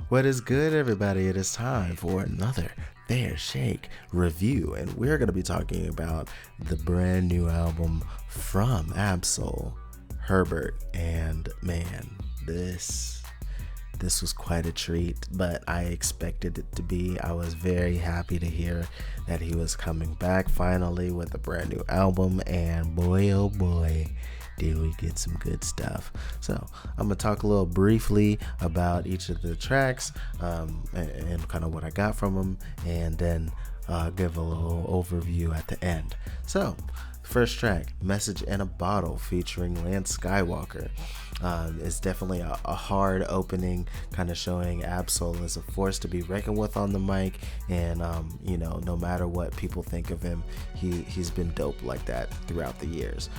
What is good, everybody? It is time for another Fair Shake review, and we're going to be talking about the brand new album from Absol, Herbert, and man, this was quite a treat, but I expected it to be. I was very happy to hear that he was coming back finally with a brand new album, and boy, oh boy, did we get some good stuff. So I'm gonna talk a little briefly about each of the tracks and kind of what I got from them, and then give a little overview at the end. So first track, Message in a Bottle, featuring Lance Skywalker. It's definitely a hard opening, kind of showing Absol as a force to be reckoned with on the mic, and no matter what people think of him, he's been dope like that throughout the years.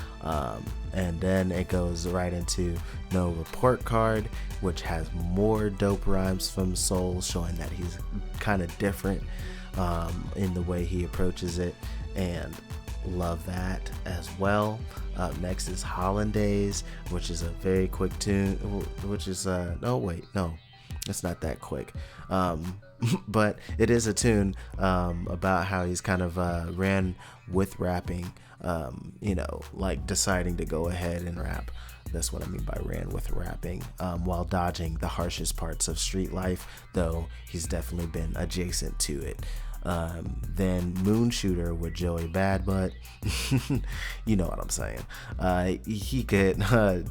And then it goes right into No Report Card, which has more dope rhymes from Soul, showing that he's kind of different in the way he approaches it, and love that as well. Up next is Hollandaise, which is a very quick tune, which is it's not that quick, but it is a tune about how he's kind of ran with rapping, like deciding to go ahead and rap. That's what I mean by ran with rapping, while dodging the harshest parts of street life, though he's definitely been adjacent to it. Then Moon Shooter with Joey Badbutt. You know what I'm saying. He could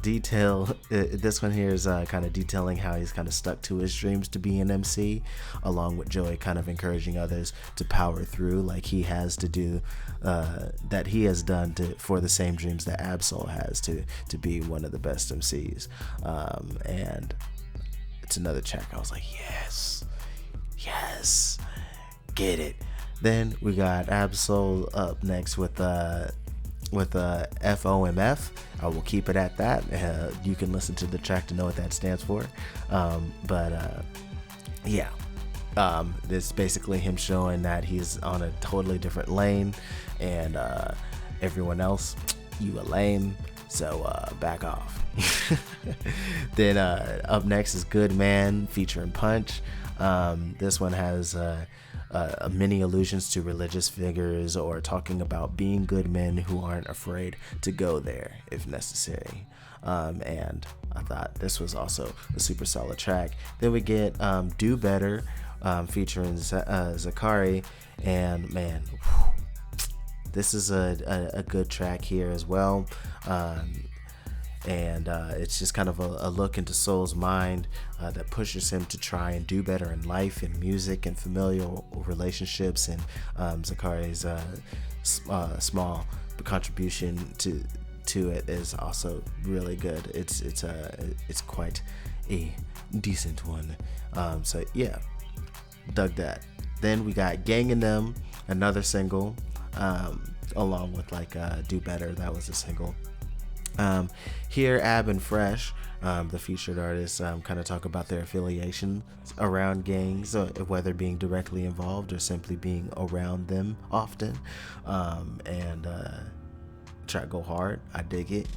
detail, this one here is kind of detailing how he's kind of stuck to his dreams to be an MC, along with Joey kind of encouraging others to power through like he has to do, that he has done for the same dreams that Absol has to be one of the best MCs. And it's another track I was like, yes, get it. Then we got Absol up next with FOMF. I will keep it at that. You can listen to the track to know what that stands for. It's basically him showing that he's on a totally different lane, and everyone else, you a lame, so back off. Then up next is Good Man featuring Punch. This one has many allusions to religious figures, or talking about being good men who aren't afraid to go there if necessary. And I thought this was also a super solid track. Then we get Do Better featuring Zakari, and man, this is a good track here as well. And it's just kind of a look into Soul's mind that pushes him to try and do better in life and music and familial relationships, and Zakari's small contribution to it is also really good. It's quite a decent one. So yeah, dug that. Then we got Gang in Them, another single, along with Do Better, that was a single. Here, Ab and Fresh, the featured artists, kind of talk about their affiliation around gangs, whether being directly involved or simply being around them often. Try to go hard. I dig it.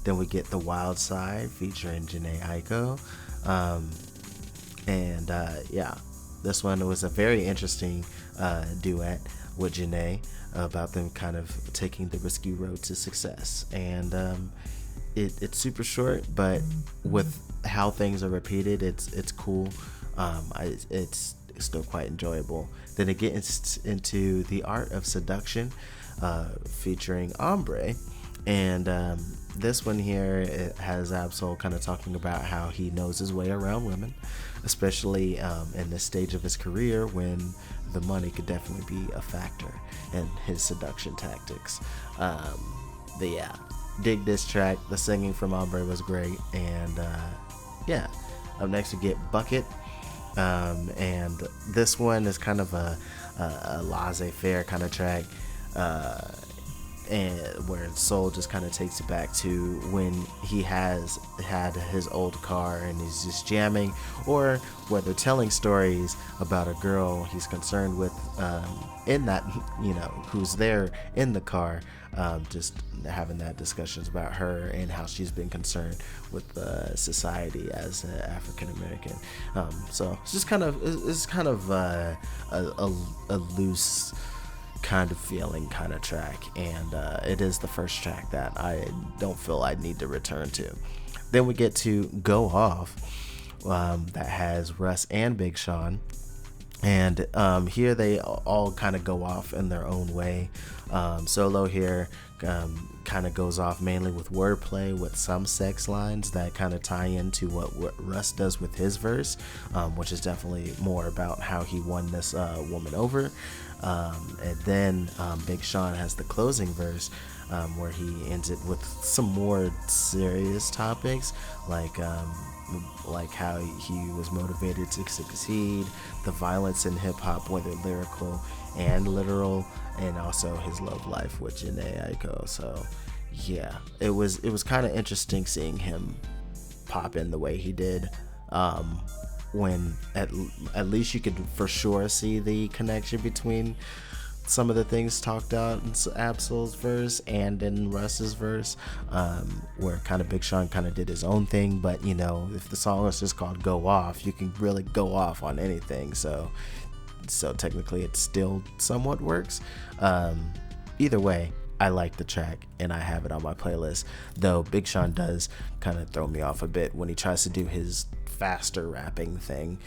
Then we get The Wild Side featuring Jhené Aiko. This one was a very interesting duet with Jhené about them kind of taking the risky road to success. And it's super short, but with how things are repeated, it's cool. It's still quite enjoyable. Then it gets into The Art of Seduction, featuring Ombre. And this one here, it has Absol kind of talking about how he knows his way around women, especially in this stage of his career when the money could definitely be a factor in his seduction tactics. Dig this track. The singing from Ombre was great. And up next we get Bucket. And this one is kind of a laissez-faire kind of track. and where Soul just kind of takes it back to when he has had his old car and he's just jamming, or whether telling stories about a girl he's concerned with in that, who's there in the car, just having that discussions about her and how she's been concerned with society as an African American. So it's kind of a loose kind of feeling kind of track, and it is the first track that I don't feel I need to return to. Then we get to Go Off, that has Russ and Big Sean, and here they all kind of go off in their own way. Solo here kind of goes off mainly with wordplay with some sex lines that kind of tie into what Russ does with his verse, which is definitely more about how he won this woman over. And then Big Sean has the closing verse, where he ends it with some more serious topics, like how he was motivated to succeed, the violence in hip hop, whether lyrical and literal, and also his love life with Jhené Aiko. So yeah, it was kind of interesting seeing him pop in the way he did, when at least you could for sure see the connection between some of the things talked out in Absol's verse and in Russ's verse, where kind of Big Sean kind of did his own thing, but if the song was just called Go Off, you can really go off on anything, so technically it still somewhat works. Either way, I like the track and I have it on my playlist, though Big Sean does kind of throw me off a bit when he tries to do his faster rapping thing,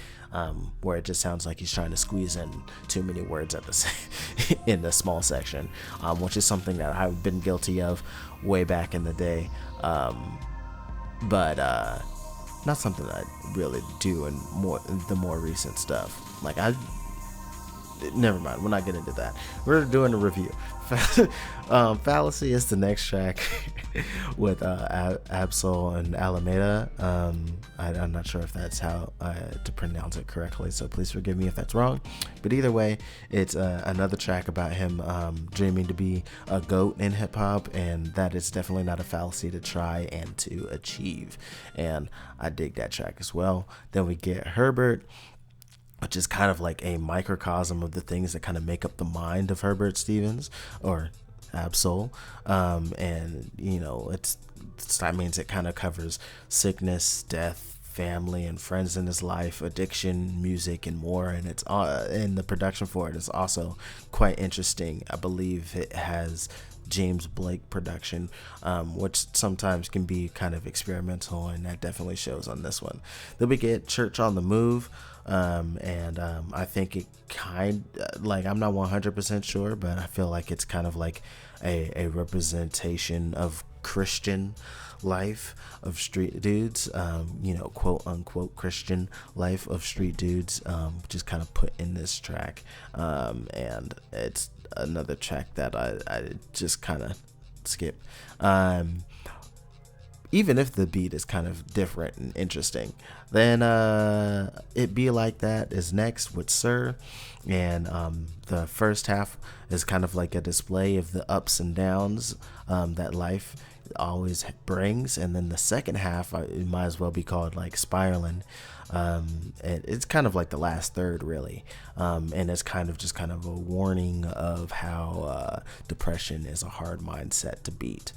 where it just sounds like he's trying to squeeze in too many words at the in a small section, which is something that I've been guilty of way back in the day, but not something that I really do in the more recent stuff. Never mind, we're not getting into that. We're doing a review. Fallacy is the next track with Absol and Alameda. I'm not sure if that's how to pronounce it correctly, so please forgive me if that's wrong. But either way, it's another track about him dreaming to be a GOAT in hip hop, and that is definitely not a fallacy to try and to achieve. And I dig that track as well. Then we get Herbert, which is kind of like a microcosm of the things that kind of make up the mind of Herbert Stevens or Absol. And that means it kind of covers sickness, death, family and friends in his life, addiction, music, and more. And it's and the production for it is also quite interesting. I believe it has James Blake production, which sometimes can be kind of experimental, and that definitely shows on this one. Then we get Church on the Move, and I think it I'm not 100% sure, but I feel like it's kind of like a representation of Christian life of street dudes, quote unquote Christian life of street dudes, just kind of put in this track, and it's another track that I just kind of skip, even if the beat is kind of different and interesting. Then It Be Like That is next with Sir, and the first half is kind of like a display of the ups and downs that life always brings, and then the second half, it might as well be called like spiraling. It's kind of like the last third, really, and it's kind of a warning of how depression is a hard mindset to beat,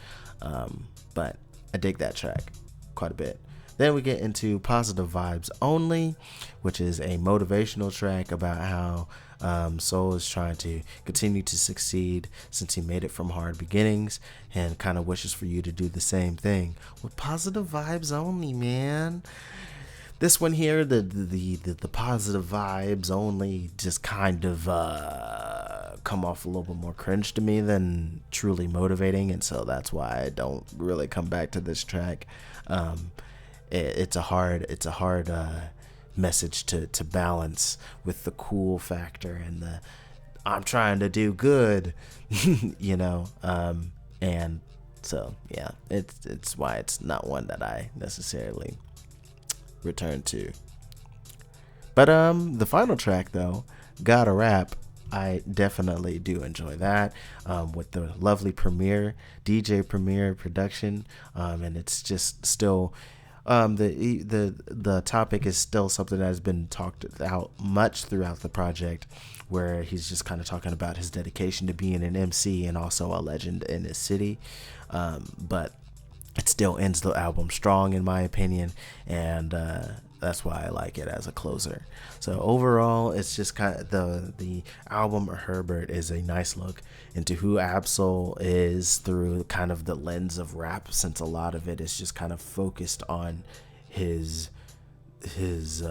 but I dig that track quite a bit. Then we get into Positive Vibes Only, which is a motivational track about how Soul is trying to continue to succeed since he made it from hard beginnings, and kind of wishes for you to do the same thing with positive vibes only, man. This one here, the positive vibes only, just kind of come off a little bit more cringe to me than truly motivating, and so that's why I don't really come back to this track. It's a hard message to balance with the cool factor and the I'm trying to do good, and so yeah, it's why it's not one that I necessarily return to. But the final track though, Gotta Rap, I definitely do enjoy that, with the lovely Premiere DJ Premiere production, and it's just still, the topic is still something that has been talked out much throughout the project, where he's just kind of talking about his dedication to being an MC and also a legend in his city, but it still ends the album strong in my opinion, and that's why I like it as a closer. So overall, it's just kind of the album Herbert is a nice look into who Absol is through kind of the lens of rap, since a lot of it is just kind of focused on his his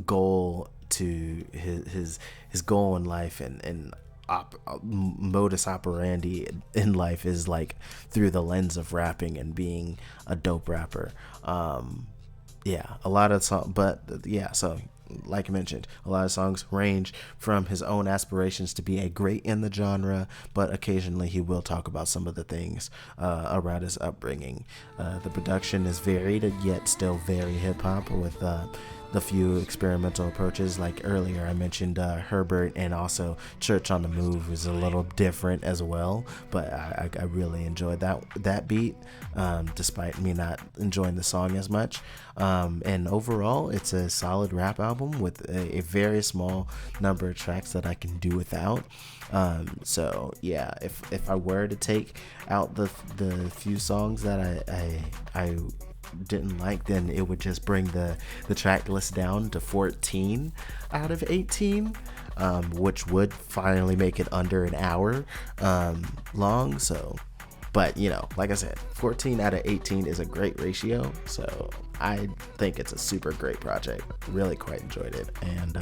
goal to his goal in life, and modus operandi in life is like through the lens of rapping and being a dope rapper. Yeah, a lot of songs, but yeah, so like I mentioned, a lot of songs range from his own aspirations to be a great in the genre, but occasionally he will talk about some of the things around his upbringing. The production is varied yet still very hip hop, with the few experimental approaches. Like earlier I mentioned, Herbert, and also Church on the Move is a little different as well, but I really enjoyed that beat, despite me not enjoying the song as much. And overall, it's a solid rap album with a very small number of tracks that I can do without. So yeah, if I were to take out the few songs that I didn't like, then it would just bring the track list down to 14 out of 18, which would finally make it under an hour long. So, but like I said, 14 out of 18 is a great ratio, so I think it's a super great project. Really quite enjoyed it, and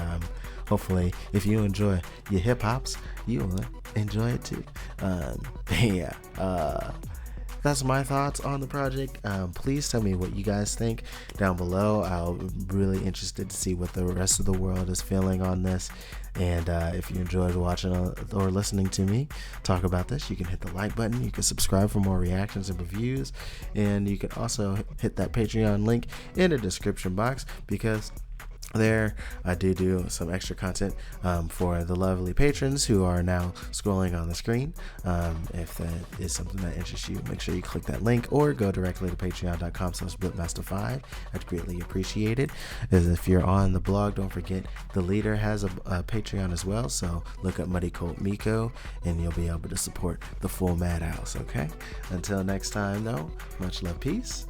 hopefully if you enjoy your hip hops, you will enjoy it too. Yeah, that's my thoughts on the project. Please tell me what you guys think down below. I'm really interested to see what the rest of the world is feeling on this. And if you enjoyed watching or listening to me talk about this, you can hit the like button. You can subscribe for more reactions and reviews. And you can also hit that Patreon link in the description box, because there I do some extra content for the lovely patrons who are now scrolling on the screen. If that is something that interests you, make sure you click that link or go directly to patreon.com/blipmaster5. I'd greatly appreciate it. As if you're on the blog, don't forget the leader has a Patreon as well, so look up Muddy Colt Miko and you'll be able to support the full Madhouse. Okay, until next time though, much love, peace.